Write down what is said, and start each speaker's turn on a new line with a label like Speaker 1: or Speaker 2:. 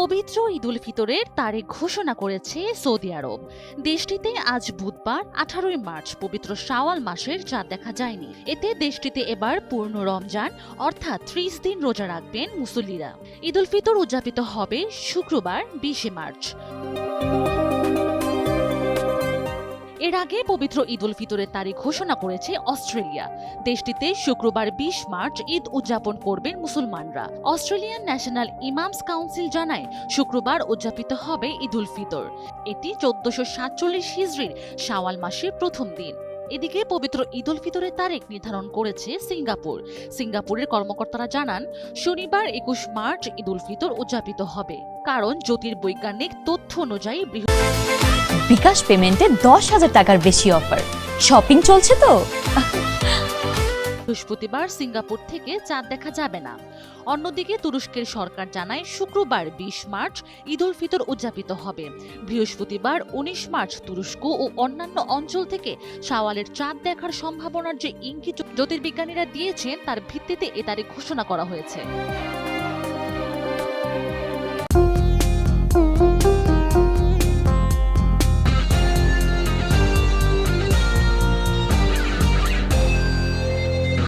Speaker 1: পবিত্র ঈদ উল ফিতরের তারিখ ঘোষণা করেছে সৌদি আরব। দেশটিতে আজ বুধবার 18 মার্চ পবিত্র শাওয়াল মাসের চাঁদ দেখা যায়নি। এতে দেশটিতে এবার পূর্ণ রমজান অর্থাৎ 30 দিন রোজা রাখবেন মুসল্লিরা। ঈদ উল ফিতর উদযাপিত হবে শুক্রবার 20 মার্চ। এর আগে পবিত্র ঈদ উল ফিতরের তারিখ ঘোষণা করেছে অস্ট্রেলিয়া। দেশটিতে শুক্রবার 20 মার্চ ঈদ উদযাপন করবেন মুসলমানরা। অস্ট্রেলিয়ান ন্যাশনাল ইমামস কাউন্সিল জানায় শুক্রবার উদযাপিত হবে ঈদ উল ফিতর। এটি 1447 হিজরির শাওয়াল মাসের প্রথম দিন। এদিকে পবিত্র ঈদ উল ফিতরের তারিখ নির্ধারণ করেছে সিঙ্গাপুর। সিঙ্গাপুরের কর্মকর্তারা জানান শনিবার 21 মার্চ ঈদ উল ফিতর উদযাপিত হবে, কারণ জ্যোতির্বৈজ্ঞানিক তথ্য অনুযায়ী
Speaker 2: বিকাশ পেমেন্টে 10,000 টাকার বেশি অফার। শপিং চলছে তো।
Speaker 1: বৃহস্পতিবার সিঙ্গাপুর থেকে চাঁদ দেখা যাবে না। অন্যদিকে তুরস্কের সরকার জানায় শুক্রবার 20 মার্চ ঈদ উল ফিতর উদযাপিত হবে। বৃহস্পতিবার 19 মার্চ তুরস্ক ও অন্যান্য অঞ্চল থেকে শাওয়ালের চাঁদ দেখার সম্ভাবনার যে ইঙ্গিত জ্যোতির্বিজ্ঞানীরা দিয়েছেন তার ভিত্তিতে এ তারিখ ঘোষণা করা হয়েছে।